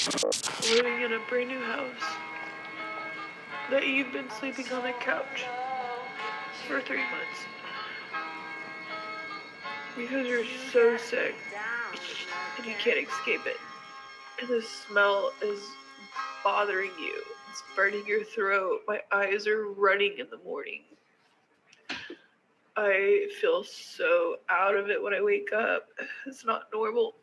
Living in a brand new house that you've been sleeping on the couch for 3 months because you're so sick and you can't escape it. And the smell is bothering you. It's burning your throat. My eyes are running in the morning. I feel so out of it when I wake up. It's not normal.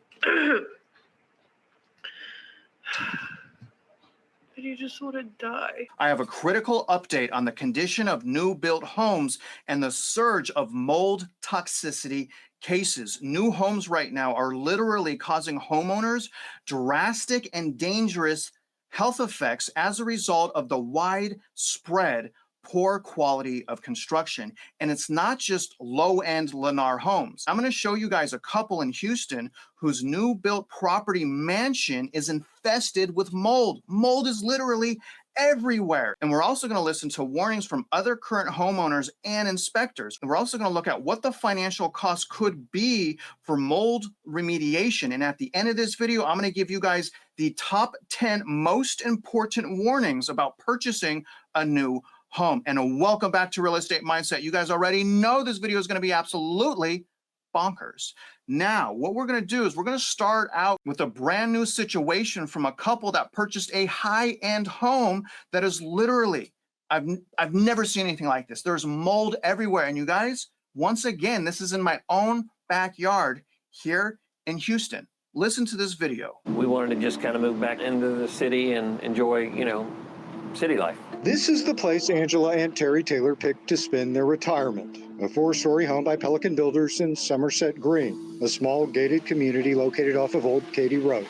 And you just want to die. I have a critical update on the condition of new built homes and the surge of mold toxicity cases. New homes right now are literally causing homeowners drastic and dangerous health effects as a result of the widespread poor quality of construction. And it's not just low-end Lennar homes. I'm going to show you guys a couple in Houston whose new built property mansion is infested with mold. Mold is literally everywhere. And we're also going to listen to warnings from other current homeowners and inspectors. And we're also going to look at what the financial cost could be for mold remediation. And at the end of this video, I'm going to give you guys the top 10 most important warnings about purchasing a new home. And welcome back to Real Estate Mindset. You guys already know this video is going to be absolutely bonkers. Now, what we're going to do is we're going to start out with a brand new situation from a couple that purchased a high-end home that is literally, I've never seen anything like this. There's mold everywhere. And you guys, once again, this is in my own backyard here in Houston. Listen to this video. We wanted to just kind of move back into the city and enjoy, city life. This is the place Angela and Terry Taylor picked to spend their retirement. A 4-story home by Pelican Builders in Somerset Green, a small gated community located off of Old Katy Road.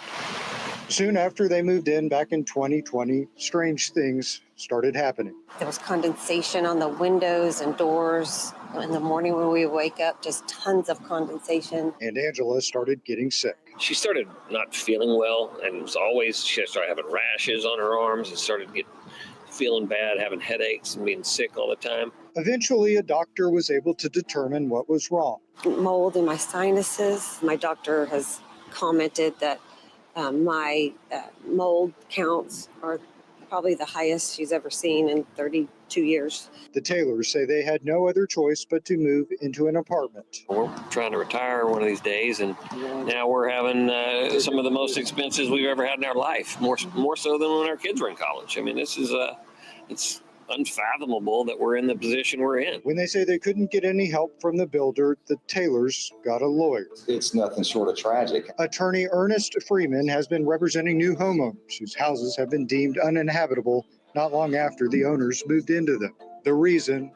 Soon after they moved in back in 2020, strange things started happening. There was condensation on the windows and doors. In the morning when we wake up, just tons of condensation. And Angela started getting sick. She started not feeling well, and it was always, she started having rashes on her arms and started feeling bad, having headaches and being sick all the time. Eventually, a doctor was able to determine what was wrong. Mold in my sinuses. My doctor has commented that my mold counts are probably the highest she's ever seen in 32 years. The Taylors say they had no other choice but to move into an apartment. We're trying to retire one of these days, and now we're having some of the most expenses we've ever had in our life, more so than when our kids were in college. I mean, this is it's unfathomable that we're in the position we're in. When they say they couldn't get any help from the builder, the Taylors got a lawyer. It's nothing short of tragic. Attorney Ernest Freeman has been representing new homeowners whose houses have been deemed uninhabitable not long after the owners moved into them. The reason,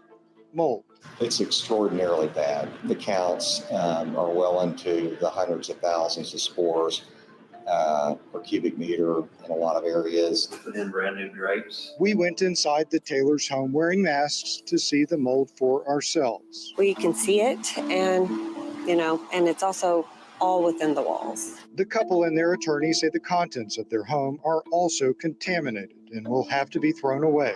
mold. It's extraordinarily bad. The counts are well into the hundreds of thousands of spores per cubic meter in a lot of areas. Put in brand new drapes. We went inside the Taylors' home wearing masks to see the mold for ourselves. We can see it, and it's also all within the walls. The couple and their attorney say the contents of their home are also contaminated and will have to be thrown away.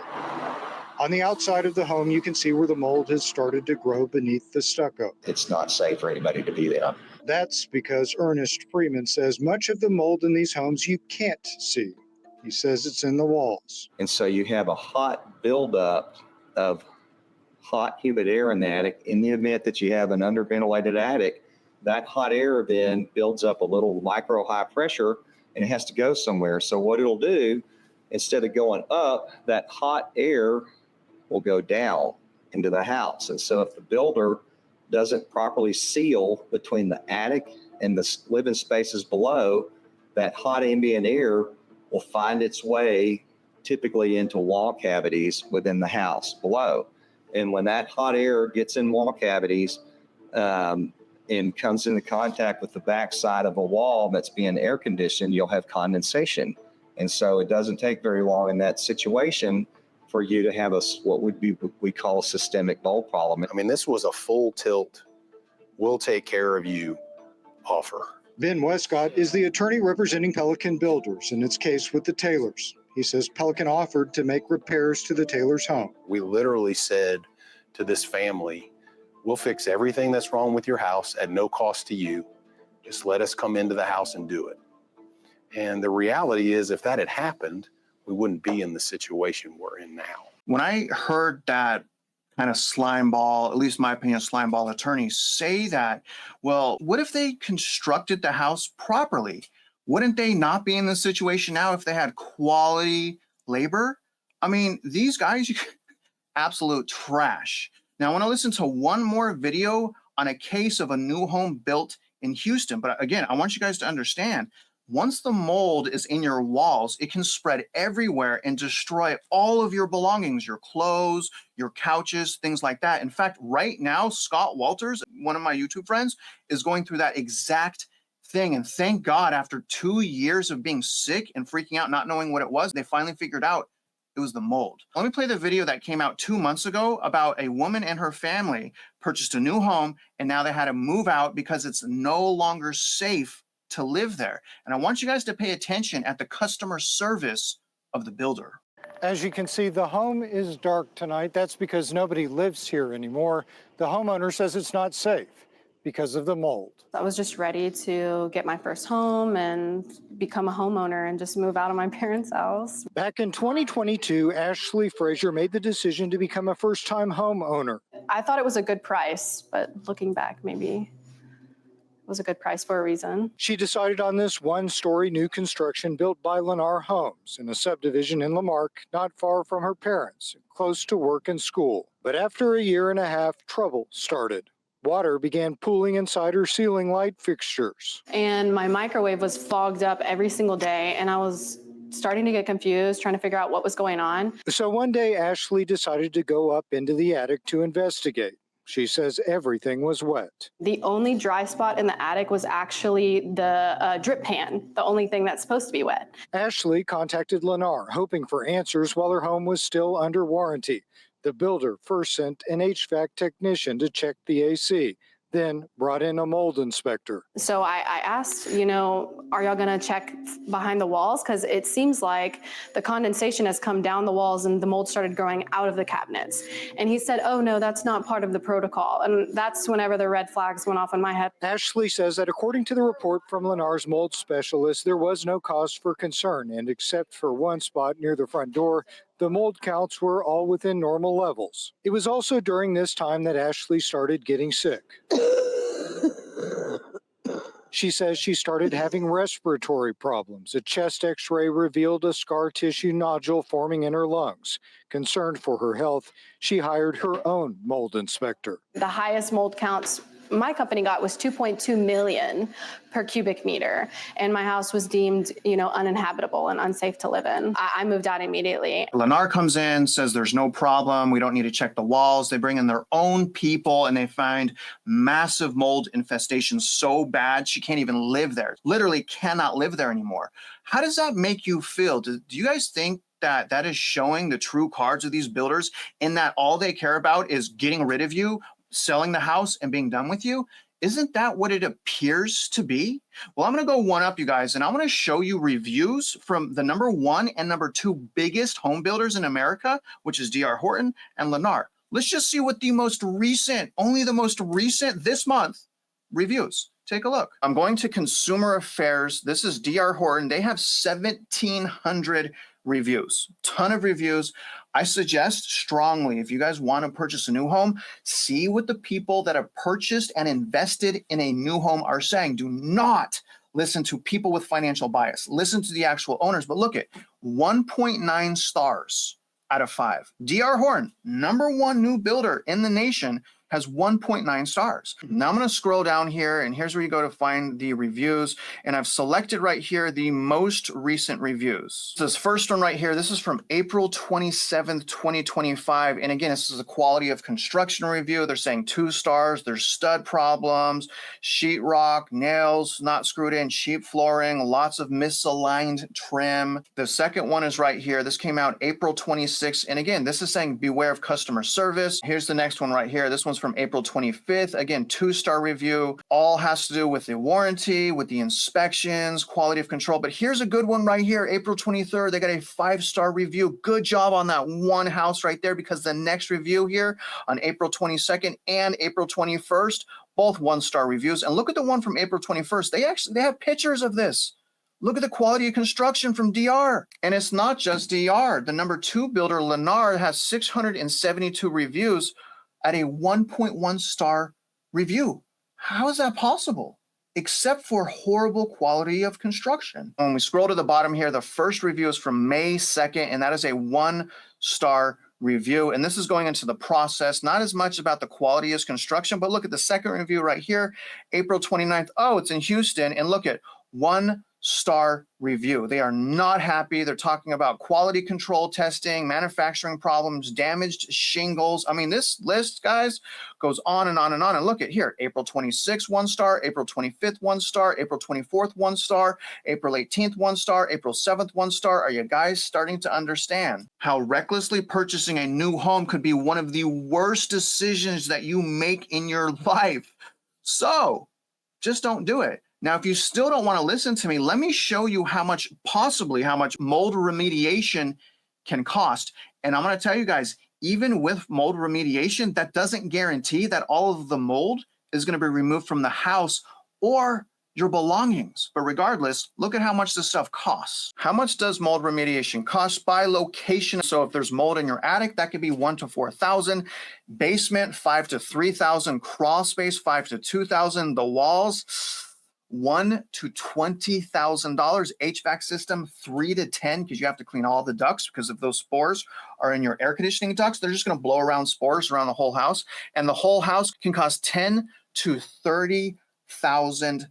On the outside of the home, you can see where the mold has started to grow beneath the stucco. It's not safe for anybody to be there. That's because Ernest Freeman says much of the mold in these homes you can't see. He says it's in the walls. And so you have a hot buildup of hot, humid air in the attic. In the event that you have an underventilated attic, that hot air then builds up a little micro high pressure and it has to go somewhere. So what it'll do, instead of going up, that hot air will go down into the house. And so if the builder doesn't properly seal between the attic and the living spaces below, that hot ambient air will find its way typically into wall cavities within the house below. And when that hot air gets in wall cavities and comes into contact with the backside of a wall that's being air conditioned, you'll have condensation. And so it doesn't take very long in that situation for you to have what we call a systemic mold problem. I mean, this was a full tilt, we'll take care of you offer. Ben Westcott is the attorney representing Pelican Builders in its case with the Taylors. He says Pelican offered to make repairs to the Taylors' home. We literally said to this family, we'll fix everything that's wrong with your house at no cost to you. Just let us come into the house and do it. And the reality is, if that had happened, we wouldn't be in the situation we're in now. When I heard that kind of slime ball, at least my opinion, slime ball attorneys say that, well, what if they constructed the house properly? Wouldn't they not be in this situation now if they had quality labor? I mean, these guys, absolute trash. Now, I want to listen to one more video on a case of a new home built in Houston. But again, I want you guys to understand, once the mold is in your walls, it can spread everywhere and destroy all of your belongings, your clothes, your couches, things like that. In fact, right now, Scott Walters, one of my YouTube friends, is going through that exact thing. And thank God, after 2 years of being sick and freaking out, not knowing what it was, they finally figured out it was the mold. Let me play the video that came out 2 months ago about a woman and her family purchased a new home, and now they had to move out because it's no longer safe to live there. And I want you guys to pay attention at the customer service of the builder. As you can see, the home is dark tonight. That's because nobody lives here anymore. The homeowner says it's not safe because of the mold. I was just ready to get my first home and become a homeowner and just move out of my parents' house. Back in 2022, Ashley Frazier made the decision to become a first-time homeowner. I thought it was a good price, but looking back, maybe it was a good price for a reason. She decided on this one-story new construction built by Lennar Homes in a subdivision in Lamarck, not far from her parents, close to work and school. But after a year and a half, trouble started. Water began pooling inside her ceiling light fixtures. And my microwave was fogged up every single day, and I was starting to get confused, trying to figure out what was going on. So one day, Ashley decided to go up into the attic to investigate. She says everything was wet. The only dry spot in the attic was actually the drip pan, the only thing that's supposed to be wet. Ashley contacted Lennar, hoping for answers while her home was still under warranty. The builder first sent an HVAC technician to check the AC, then brought in a mold inspector. So I asked, are y'all gonna check behind the walls? Because it seems like the condensation has come down the walls and the mold started growing out of the cabinets. And he said, oh no, that's not part of the protocol. And that's whenever the red flags went off in my head. Ashley says that according to the report from Lennar's mold specialist, there was no cause for concern, and except for one spot near the front door, the mold counts were all within normal levels. It was also during this time that Ashley started getting sick. She says she started having respiratory problems. A chest x-ray revealed a scar tissue nodule forming in her lungs. Concerned for her health, she hired her own mold inspector. The highest mold counts my company got was 2.2 million per cubic meter, and my house was deemed, uninhabitable and unsafe to live in. I moved out immediately. Lennar comes in, says there's no problem. We don't need to check the walls. They bring in their own people and they find massive mold infestation so bad she can't even live there. Literally cannot live there anymore. How does that make you feel? Do you guys think that is showing the true cards of these builders in that all they care about is getting rid of you, selling the house, and being done with you? Isn't that what it appears to be? Well, I'm going to go one up, you guys, and I want to show you reviews from the number 1 and number 2 biggest home builders in America, which is D.R. Horton and Lennar. Let's just see what the most recent, only the most recent this month reviews. Take a look. I'm going to Consumer Affairs. This is D.R. Horton. They have 1,700 reviews, ton of reviews. I suggest strongly, if you guys want to purchase a new home, see what the people that have purchased and invested in a new home are saying. Do not listen to people with financial bias. Listen to the actual owners. But look at 1.9 stars out of 5. D.R. Horton, number 1 new builder in the nation, has 1.9 stars. Now I'm going to scroll down here, and here's where you go to find the reviews. And I've selected right here the most recent reviews. This first one right here, this is from April 27th, 2025. And again, this is a quality of construction review. They're saying 2 stars. There's stud problems, sheetrock, nails not screwed in, cheap flooring, lots of misaligned trim. The second one is right here. This came out April 26th. And again, this is saying beware of customer service. Here's the next one right here. This one's from April 25th. Again, 2-star review. All has to do with the warranty, with the inspections, quality of control. But here's a good one right here. April 23rd, they got a 5-star review. Good job on that one house right there, because the next review here on April 22nd and April 21st, both 1-star reviews. And look at the one from April 21st. They have pictures of this. Look at the quality of construction from DR. And it's not just DR. The number 2 builder, Lennar, has 672 reviews at a 1.1 star review. How is that possible? Except for horrible quality of construction. When we scroll to the bottom here, the first review is from May 2nd, and that is a 1-star review. And this is going into the process, not as much about the quality of construction, but look at the second review right here, April 29th. Oh, it's in Houston. And look at 1-star review. They are not happy. They're talking about quality control testing, manufacturing problems, damaged shingles. I mean, this list, guys, goes on and on and on. And look at here, April 26th, 1-star, April 25th, 1-star, April 24th, 1-star, April 18th, 1-star, April 7th, 1-star. Are you guys starting to understand how recklessly purchasing a new home could be one of the worst decisions that you make in your life? So just don't do it. Now, if you still don't want to listen to me, let me show you how much mold remediation can cost. And I'm going to tell you guys, even with mold remediation, that doesn't guarantee that all of the mold is going to be removed from the house or your belongings. But regardless, look at how much this stuff costs. How much does mold remediation cost by location? So if there's mold in your attic, that could be $1,000 to $4,000. Basement, $5,000 to $3,000. Crawl space, $5,000 to $2,000. The walls, $1,000 to $20,000. HVAC system, $3,000 to $10,000, because you have to clean all the ducts, because if those spores are in your air conditioning ducts, they're just going to blow around spores around the whole house. And the whole house can cost $10,000 to $30,000.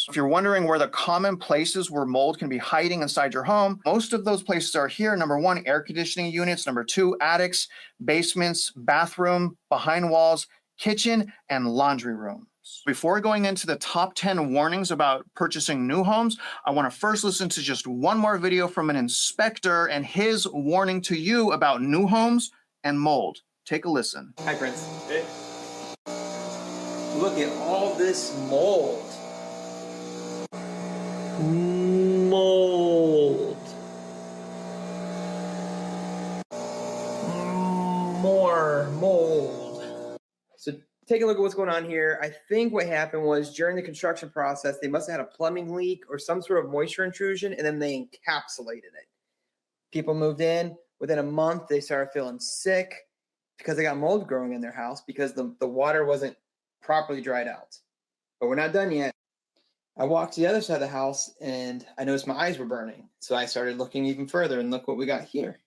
If you're wondering where the common places where mold can be hiding inside your home, most of those places are here. Number 1, air conditioning units. Number 2, attics, basements, bathroom, behind walls, kitchen, and laundry room. Before going into the top 10 warnings about purchasing new homes, I want to first listen to just one more video from an inspector and his warning to you about new homes and mold. Take a listen. Hi, Prince. Hey. Look at all this mold. Mold. More mold. So take a look at what's going on here. I think what happened was during the construction process, they must have had a plumbing leak or some sort of moisture intrusion, and then they encapsulated it. People moved in. Within a month, they started feeling sick because they got mold growing in their house because the water wasn't properly dried out. But we're not done yet. I walked to the other side of the house, and I noticed my eyes were burning. So I started looking even further, and look what we got here.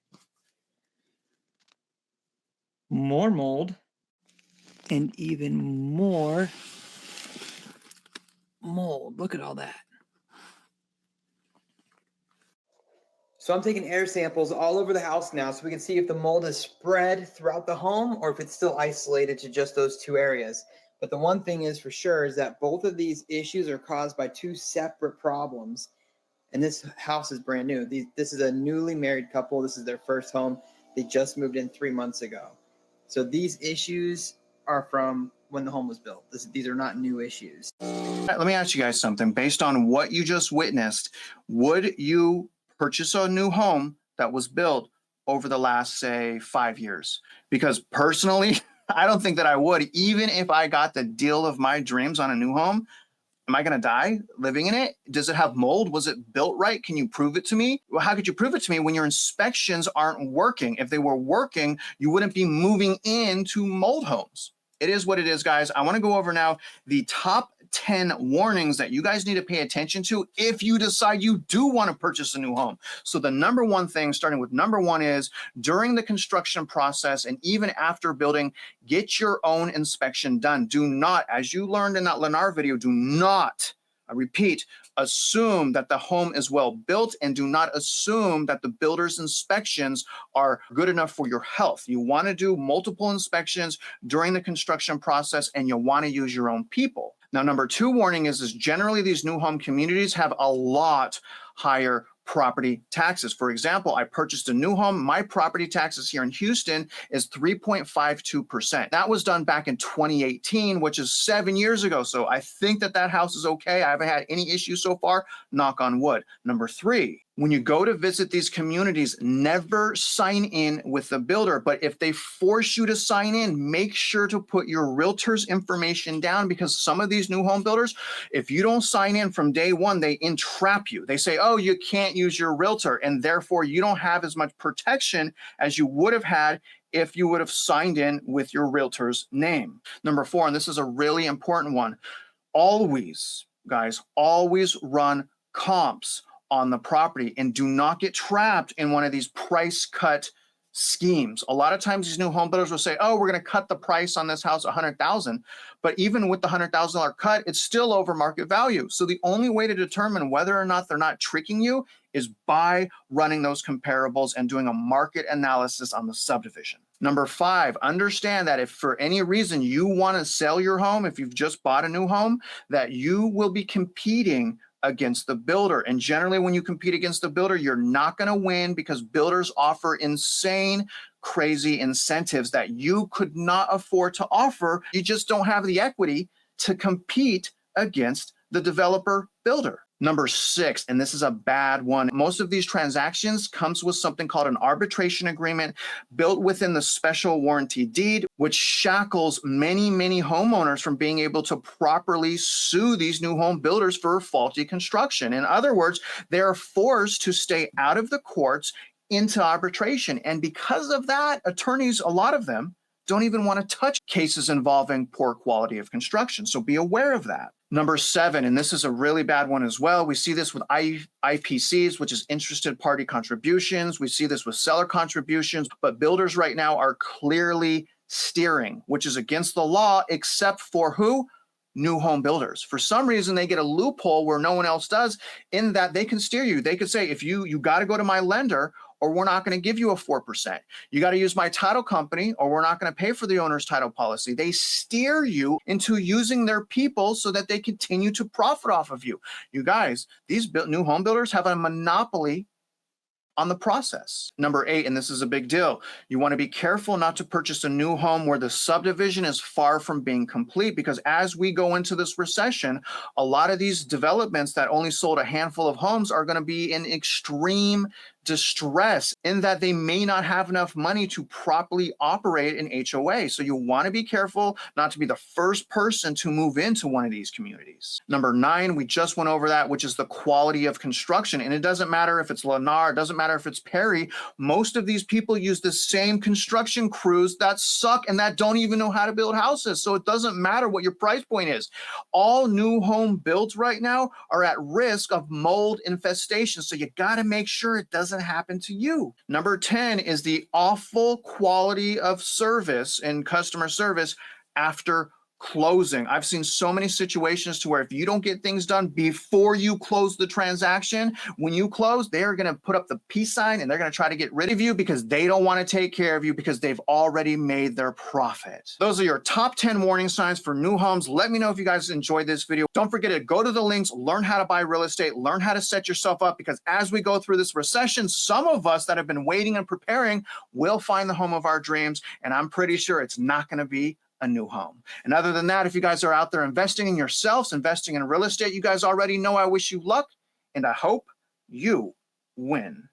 More mold. And even more mold. Look at all that. So I'm taking air samples all over the house now so we can see if the mold is spread throughout the home or if it's still isolated to just those 2 areas. But the one thing is for sure is that both of these issues are caused by 2 separate problems. And this house is brand new. This is a newly married couple. This is their first home. They just moved in 3 months ago. So these issues are from when the home was built. These are not new issues. Let me ask you guys something. Based on what you just witnessed, would you purchase a new home that was built over the last, say, 5 years? Because personally, I don't think that I would. Even if I got the deal of my dreams on a new home, am I going to die living in it? Does it have mold? Was it built right? Can you prove it to me? Well, how could you prove it to me when your inspections aren't working? If they were working, you wouldn't be moving into mold homes. It is what it is, guys. I want to go over now the top 10 warnings that you guys need to pay attention to if you decide you do want to purchase a new home. So the number 1 thing, starting with number 1, is during the construction process and even after building, get your own inspection done. Do not, as you learned in that Lennar video, do not, I repeat, assume that the home is well built, and do not assume that the builder's inspections are good enough for your health. You want to do multiple inspections during the construction process, and you want to use your own people. Now, number 2 warning is generally these new home communities have a lot higher property taxes. For example, I purchased a new home. My property taxes here in Houston is 3.52%. That was done back in 2018, which is 7 years ago. So I think that house is okay. I haven't had any issues so far, knock on wood. Number 3, When you go to visit these communities, never sign in with the builder. But if they force you to sign in, make sure to put your realtor's information down, because some of these new home builders, if you don't sign in from day one, they entrap you. They say, oh, you can't use your realtor, and therefore you don't have as much protection as you would have had if you would have signed in with your realtor's name. Number 4, and this is a really important one, always, guys, always run comps on the property and do not get trapped in one of these price cut schemes. A lot of times these new home builders will say, oh, we're going to cut the price on this house $100,000, but even with the $100,000 cut, it's still over market value. So the only way to determine whether or not they're not tricking you is by running those comparables and doing a market analysis on the subdivision. Number 5, understand that if for any reason you want to sell your home, if you've just bought a new home, that you will be competing against the builder. And generally, when you compete against the builder, you're not going to win, because builders offer insane, crazy incentives that you could not afford to offer. You just don't have the equity to compete against the developer builder. Number 6, and this is a bad one. Most of these transactions comes with something called an arbitration agreement built within the special warranty deed, which shackles many, many homeowners from being able to properly sue these new home builders for faulty construction. In other words, they're forced to stay out of the courts into arbitration. And because of that, attorneys, a lot of them, don't even want to touch cases involving poor quality of construction. So be aware of that. Number 7, and this is a really bad one as well. We see this with IPCs, which is interested party contributions. We see this with seller contributions, but builders right now are clearly steering, which is against the law, except for who? New home builders. For some reason, they get a loophole where no one else does, in that they can steer you. They could say, if you got to go to my lender, or we're not going to give you a 4%. You got to use my title company, or we're not going to pay for the owner's title policy. They steer you into using their people so that they continue to profit off of you. You guys, these new home builders have a monopoly on the process. Number 8, and this is a big deal, you want to be careful not to purchase a new home where the subdivision is far from being complete, because as we go into this recession, a lot of these developments that only sold a handful of homes are going to be in extreme distress, in that they may not have enough money to properly operate an HOA. So you want to be careful not to be the first person to move into one of these communities. Number 9, we just went over that, which is the quality of construction. And it doesn't matter if it's Lennar, it doesn't matter if it's Perry. Most of these people use the same construction crews that suck and that don't even know how to build houses. So it doesn't matter what your price point is. All new home builds right now are at risk of mold infestation. So you got to make sure it doesn't happen to you. Number 10 is the awful quality of service and customer service after closing. I've seen so many situations to where if you don't get things done before you close the transaction, when you close, they're going to put up the peace sign and they're going to try to get rid of you because they don't want to take care of you because they've already made their profit. Those are your top 10 warning signs for new homes. Let me know if you guys enjoyed this video. Don't forget to go to the links, learn how to buy real estate, learn how to set yourself up, because as we go through this recession, some of us that have been waiting and preparing will find the home of our dreams. And I'm pretty sure it's not going to be a new home. And other than that, if you guys are out there investing in yourselves, investing in real estate, you guys already know I wish you luck and I hope you win.